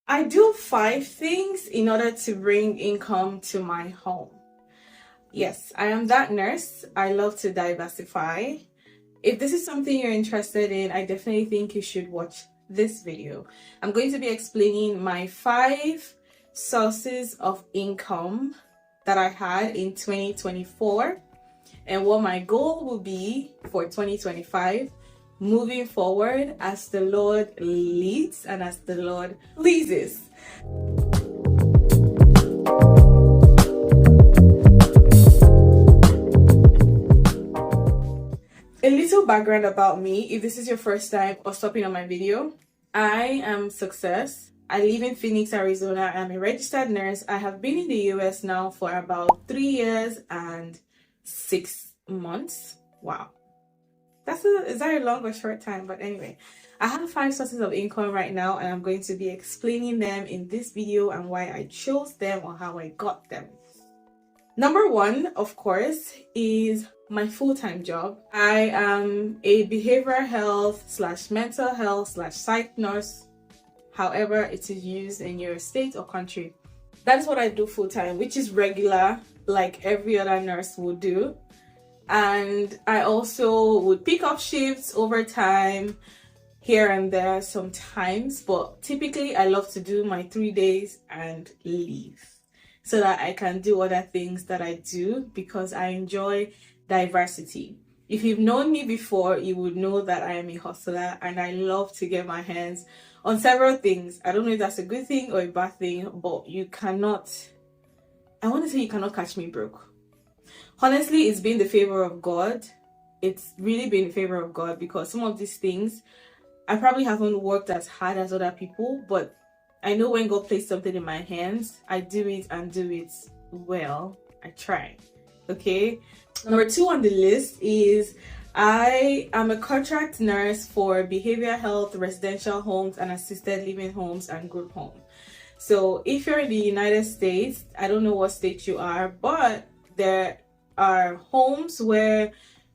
I do 5 things in order to bring income to my home. Yes, I am that nurse. I love to diversify. If this is something you're interested in, I definitely think you should watch this video. I'm going to be explaining my 5 sources of income that I had in 2024 and what my goal will be for 2025 moving forward as the Lord leads and as the Lord pleases. A little background about me, if this is your first time or stopping on my video. I am Success. I live in Phoenix, Arizona. I'm a registered nurse. I have been in the US now for about 3 years and 6 months. Wow. Is that a long or short time? But anyway, I have 5 sources of income right now, and I'm going to be explaining them in this video and why I chose them or how I got them. Number 1, of course, is my full-time job. I am a behavioral health / mental health / psych nurse, however it is used in your state or country. That's what I do full-time, which is regular, like every other nurse would do. And I also would pick up shifts over time here and there sometimes, but typically I love to do my 3 days and leave so that I can do other things that I do because I enjoy diversity. If you've known me before, you would know that I am a hustler and I love to get my hands on several things. I don't know if that's a good thing or a bad thing, but I want to say you cannot catch me broke. Honestly, it's been the favor of God. It's really been the favor of God because some of these things, I probably haven't worked as hard as other people, but I know when God placed something in my hands, I do it and do it well. I try. Okay. Number 2 on the list is I am a contract nurse for behavioral health, residential homes, and assisted living homes and group home. So if you're in the United States, I don't know what state you are, but there are homes where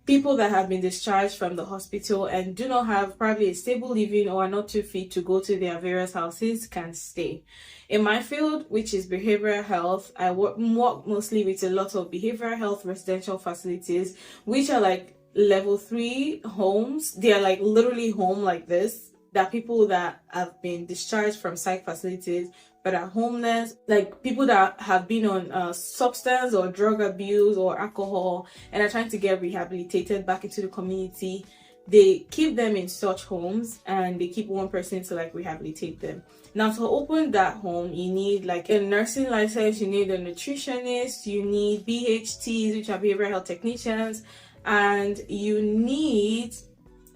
people that have been discharged from the hospital and do not have probably a stable living or are not too fit to go to their various houses can stay. In my field, which is behavioral health, I work mostly with a lot of behavioral health residential facilities, which are like level 3 homes. They are like literally home like this. That people that have been discharged from psych facilities but are homeless, like people that have been on substance or drug abuse or alcohol and are trying to get rehabilitated back into the community. They keep them in such homes and they keep one person to like rehabilitate them. Now, to open that home, you need like a nursing license, you need a nutritionist, you need BHTs, which are behavioral health technicians, and you need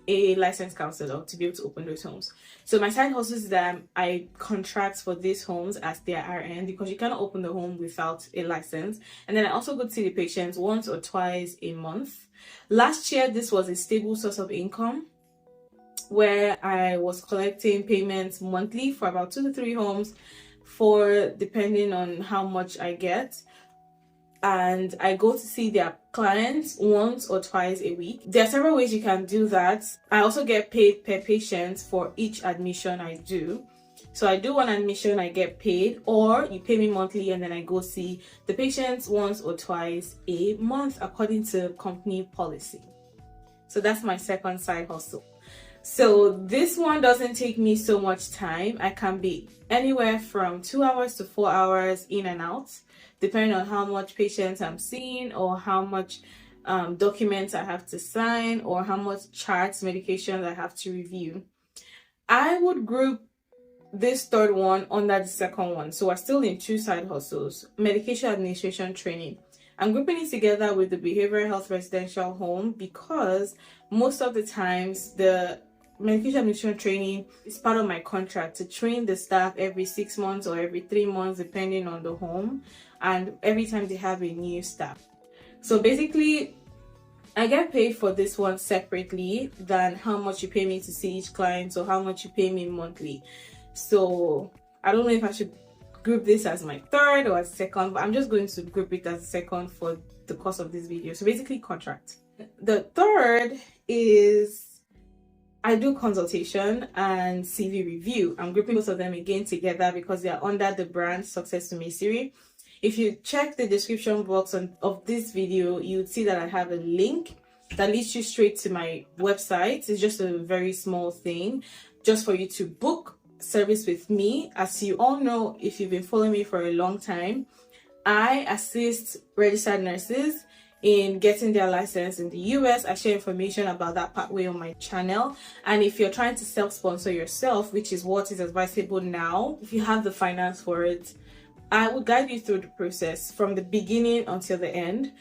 a licensed counselor to be able to open those homes. So my side hustle is that I contract for these homes as their RN because you cannot open the home without a license. And then I also go to see the patients once or twice a month. Last year, this was a stable source of income where I was collecting payments monthly for about 2 to 3 homes for depending on how much I get. And I go to see their clients once or twice a week. There are several ways you can do that. I also get paid per patient for each admission I do. So I do one admission, I get paid, or you pay me monthly and then I go see the patients once or twice a month according to company policy. So that's my second side hustle. So this one doesn't take me so much time. I can be anywhere from 2 hours to 4 hours in and out, depending on how much patients I'm seeing or how much documents I have to sign or how much charts, medications I have to review. I would group this third one under the second one. So we're still in 2 side hustles. Medication administration training. I'm grouping it together with the behavioral health residential home because most of the times the medication administration training is part of my contract to train the staff every 6 months or every 3 months depending on the home, and every time they have a new staff. So basically I get paid for this one separately than how much you pay me to see each client or how much you pay me monthly. So I don't know if I should group this as my third or as second, but I'm just going to group it as second for the course of this video. So basically contract. The third is I do consultation and CV review. I'm grouping both of them again together because they are under the brand Success to Mystery. If you check the description box of this video, you would see that I have a link that leads you straight to my website. It's just a very small thing just for you to book service with me. As you all know, if you've been following me for a long time, I assist registered nurses in getting their license in the US. I share information about that pathway on my channel. And if you're trying to self-sponsor yourself, which is what is advisable now, if you have the finance for it, I will guide you through the process from the beginning until the end.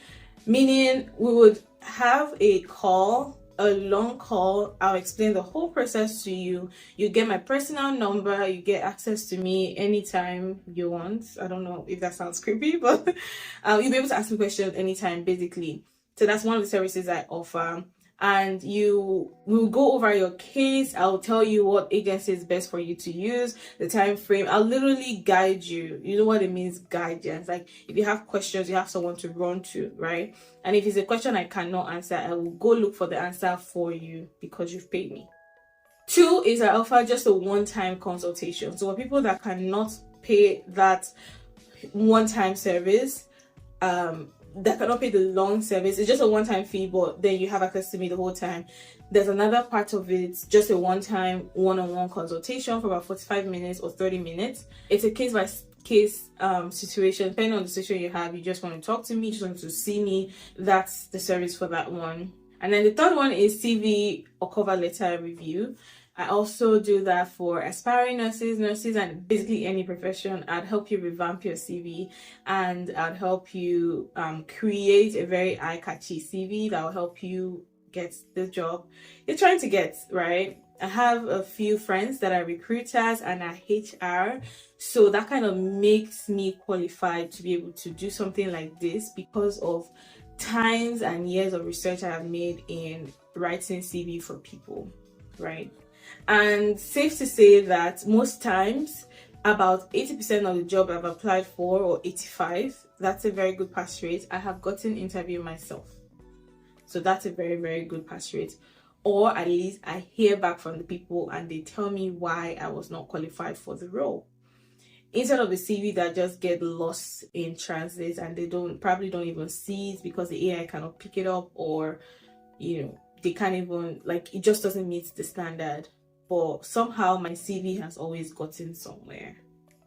Meaning we would have a call, a long call. I'll explain the whole process to you. You get my personal number. You get access to me anytime you want. I don't know if that sounds creepy, but you'll be able to ask me questions anytime, basically. So that's one of the services I offer. And you will go over your case. I'll tell you what agency is best for you to use, the time frame. I'll literally guide you. You know what it means, guidance. Like if you have questions, you have someone to run to, right? And if it's a question I cannot answer, I will go look for the answer for you because you've paid me. 2 is I offer just a one-time consultation. So for people that cannot pay that one-time service, that cannot pay the long service, it's just a one-time fee, but then you have access to me the whole time. There's another part of it, just a one-time one-on-one consultation for about 45 minutes or 30 minutes. It's a case-by-case situation. Depending on the situation you have, you just want to talk to me, you just want to see me, that's the service for that one. And then the third one is CV or cover letter review. I also do that for aspiring nurses, and basically any profession. I'd help you revamp your CV, and I'd help you create a very eye-catchy CV that will help you get the job you're trying to get, right? I have a few friends that are recruiters and are HR, so that kind of makes me qualified to be able to do something like this because of times and years of research I have made in writing CV for people, right? And safe to say that most times about 80% of the job I've applied for, or 85, that's a very good pass rate. I have gotten interview myself, so that's a very, very good pass rate. Or at least I hear back from the people and they tell me why I was not qualified for the role, instead of the CV that just get lost in transit and they probably don't even see it because the AI cannot pick it up, or they can't even, like, it just doesn't meet the standard. But somehow my CV has always gotten somewhere,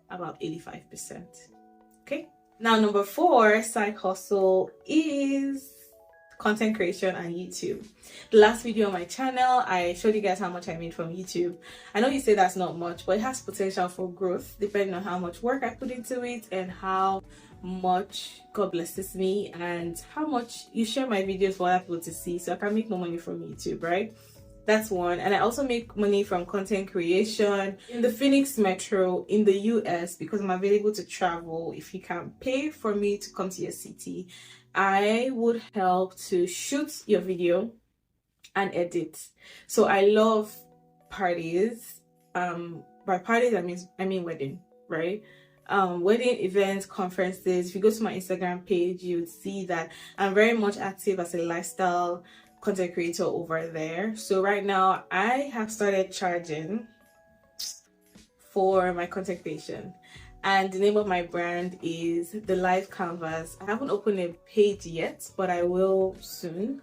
about 85%. Okay, now number 4 side hustle is content creation and YouTube. The last video on my channel, I showed you guys how much I made from YouTube. I know you say that's not much, but it has potential for growth depending on how much work I put into it and how much God blesses me and how much you share my videos for other people to see, so I can make more money from YouTube, right? That's one. And I also make money from content creation in the Phoenix Metro in the US because I'm available to travel. If you can pay for me to come to your city, I would help to shoot your video and edit. So I love parties. By parties I mean wedding, right? Wedding events, conferences. If you go to my Instagram page, you would see that I'm very much active as a lifestyle content creator over there. So right now I have started charging for my content creation, and the name of my brand is The Live Canvas. I haven't opened a page yet, but I will soon.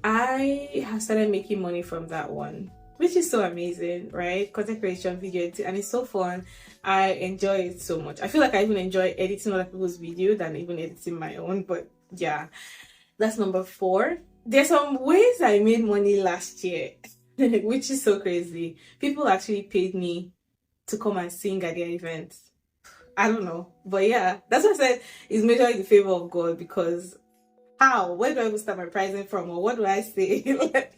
I have started making money from that one, which is so amazing, right? Content creation, video editing, and it's so fun. I enjoy it so much. I feel like I even enjoy editing other people's video than even editing my own. But yeah, that's number 4. There's some ways I made money last year, which is so crazy. People actually paid me to come and sing at their events. I don't know, but yeah, that's what I said is majorly the favor of God, because where do I even start my pricing from, or what do I say? Like,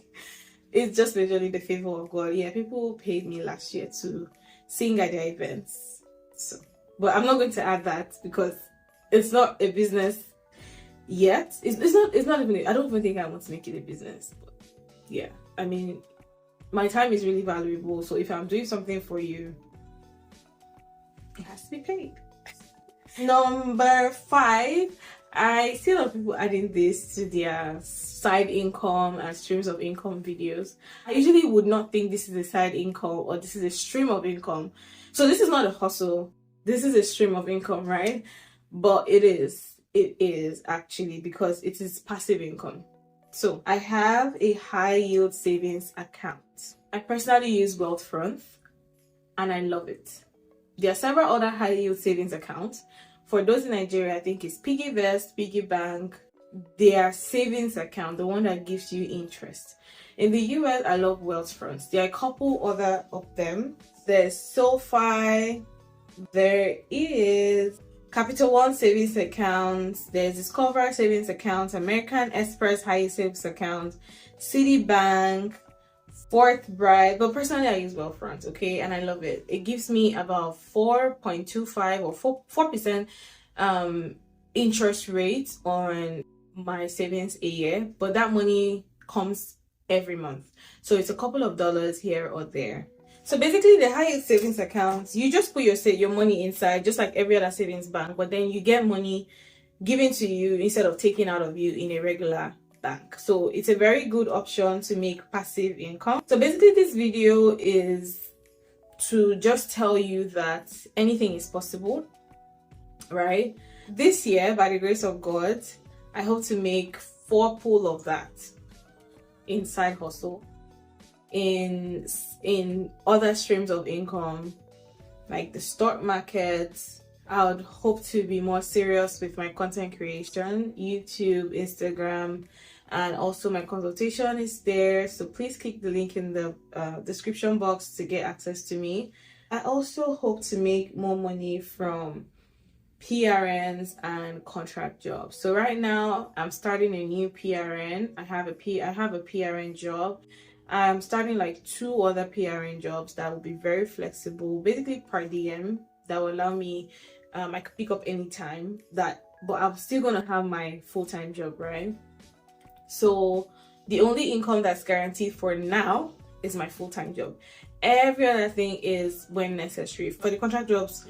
it's just majorly the favor of God. Yeah, people paid me last year to sing at their events. So, but I'm not going to add that because it's not a business yet. It's not even, I don't even think I want to make it a business. But yeah, I mean, my time is really valuable, so if I'm doing something for you, it has to be paid. Number 5, I see a lot of people adding this to their side income and streams of income videos. I usually would not think this is a side income or this is a stream of income. So this is not a hustle. This is a stream of income, right? But it is. It is actually, because it is passive income. So I have a high yield savings account. I personally use Wealthfront and I love it. There are several other high yield savings accounts. For those in Nigeria, I think it's PiggyVest, Piggy Bank, their savings account, the one that gives you interest. In the US, I love Wealthfront. There are a couple other of them. There's SoFi, there is Capital One savings account, there's Discover savings account, American Express high savings account, Citibank, Forthright, but personally I use Wealthfront, okay, and I love it. It gives me about 4.25 or 4% interest rate on my savings a year, but that money comes every month, so it's a couple of dollars here or there. So basically, the high yield savings account, you just put your money inside, just like every other savings bank, but then you get money given to you instead of taken out of you in a regular bank. So it's a very good option to make passive income. So basically, this video is to just tell you that anything is possible, right? This year, by the grace of God, I hope to make 4 pool of that in side hustle, in other streams of income like the stock market. I would hope to be more serious with my content creation, YouTube, Instagram, and also my consultation is there, so please click the link in the description box to get access to me. I also hope to make more money from PRNs and contract jobs. So right now I'm starting a new PRN. I have a PRN job. I'm starting like 2 other PRN jobs that will be very flexible, basically per diem, that will allow me I could pick up anytime, but I'm still gonna have my full-time job, right? So the only income that's guaranteed for now is my full-time job. Every other thing is when necessary. For the contract jobs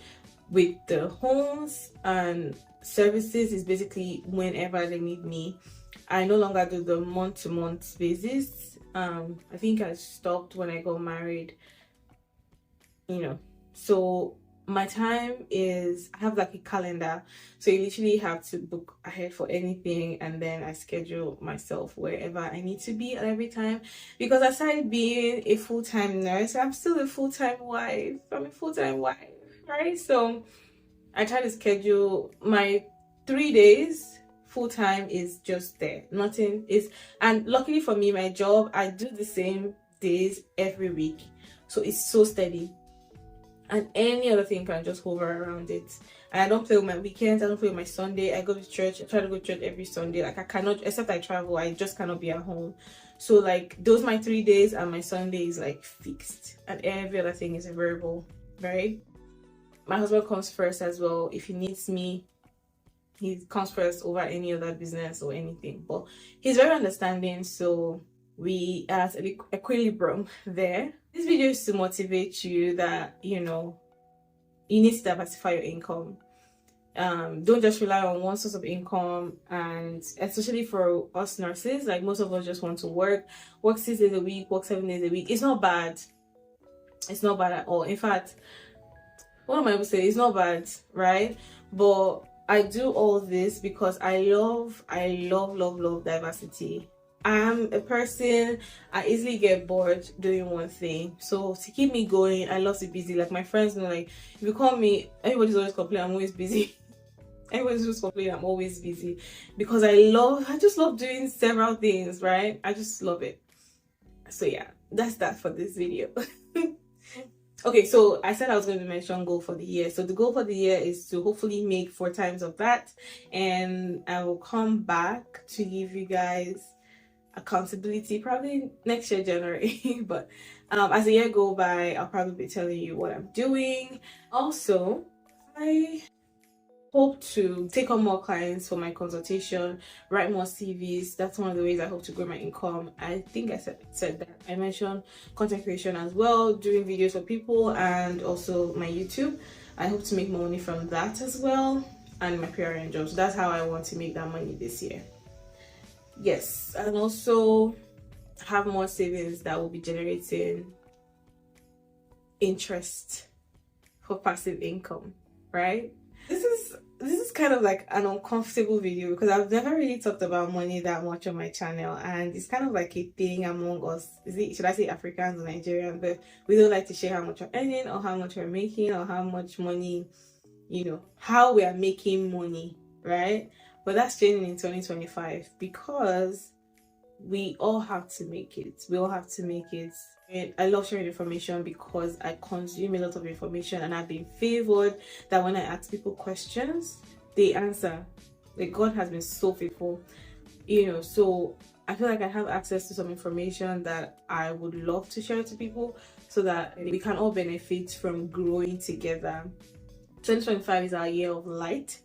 with the homes and services, is basically whenever they need me. I no longer do the month-to-month basis. I think I stopped when I got married, so my time is, I have like a calendar, so you literally have to book ahead for anything, and then I schedule myself wherever I need to be at every time, because aside being a full-time nurse, I'm still a full-time wife. I'm a full-time wife, right? So I try to schedule my 3 days full-time is just there. Nothing is, and luckily for me, my job, I do the same days every week, so it's so steady, and any other thing can just hover around it. And I don't play with my weekends, I don't play with my Sunday. I go to church, I try to go to church every Sunday. Like I cannot, except I travel, I just cannot be at home. So like those my 3 days, and my Sunday is like fixed, and every other thing is a variable, right? My husband comes first as well. If he needs me, he comes first over any other business or anything, but he's very understanding, so we are at an equilibrium there. This video is to motivate you that you need to diversify your income. Don't just rely on one source of income, and especially for us nurses, like most of us just want to work 6 days a week, work 7 days a week. It's not bad. It's not bad at all. In fact, what am I going to say? It's not bad, right? But I do all this because I love diversity. I'm a person, I easily get bored doing one thing. So to keep me going, I love to be busy. Like my friends know, like if you call me, everybody's always complaining I'm always busy. Everybody's just complaining I'm always busy, because I just love doing several things, right? I just love it. So yeah, that's that for this video. Okay, so I said I was going to mention goal for the year. So the goal for the year is to hopefully make 4 times of that, and I will come back to give you guys accountability probably next year January. But as the year go by, I'll probably be telling you what I'm doing. Also, I hope to take on more clients for my consultation, write more CVs. That's one of the ways I hope to grow my income. I think I said that. I mentioned content creation as well, doing videos for people, and also my YouTube. I hope to make more money from that as well. and my parent job. So that's how I want to make that money this year. Yes, and also have more savings that will be generating interest for passive income, right? This is kind of like an uncomfortable video because I've never really talked about money that much on my channel, and it's kind of like a thing among us. Should I say Africans or Nigerians? But we don't like to share how much we're earning or how much we're making or how much money, how we are making money, right? But that's changing in 2025 because we all have to make it. We all have to make it. And I love sharing information because I consume a lot of information, and I've been favored that when I ask people questions, they answer. Like, God has been so faithful, so I feel like I have access to some information that I would love to share to people so that we can all benefit from growing together. 2025 is our year of light,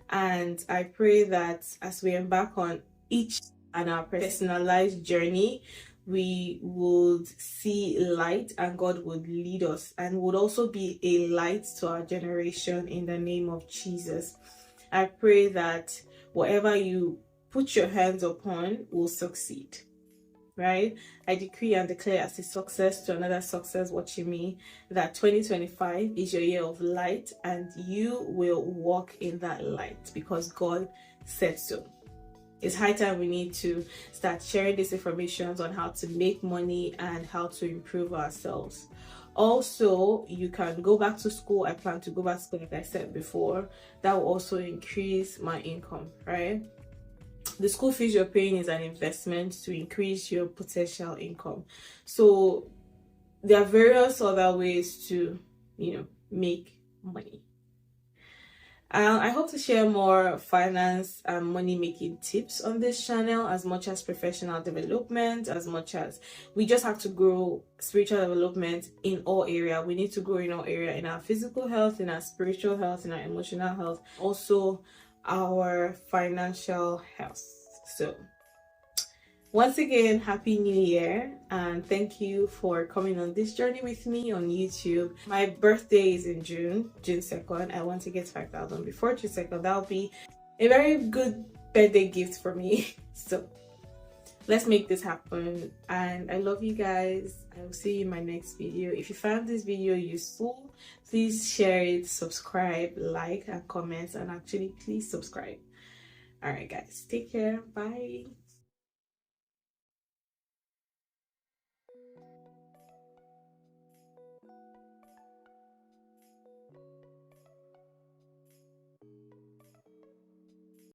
and I pray that as we embark on each and our personalized journey, we would see light, and God would lead us and would also be a light to our generation in the name of Jesus. I pray that whatever you put your hands upon will succeed, right? I decree and declare as a success to another success watching me that 2025 is your year of light, and you will walk in that light because God said so. It's high time we need to start sharing this information on how to make money and how to improve ourselves. Also, you can go back to school. I plan to go back to school, like I said before. That will also increase my income, right? The school fees you're paying is an investment to increase your potential income. So there are various other ways to, make money. I hope to share more finance and money making tips on this channel, as much as professional development, as much as we just have to grow spiritual development in all areas. We need to grow in all areas, in our physical health, in our spiritual health, in our emotional health, also our financial health. So once again, Happy New Year, and thank you for coming on this journey with me on YouTube. My birthday is in June 2nd. I want to get 5,000 before June 2nd. That'll be a very good birthday gift for me. So let's make this happen, and I love you guys. I will see you in my next video. If you found this video useful, please share it, subscribe, like, and comment, and actually please subscribe. All right, guys, take care. Bye.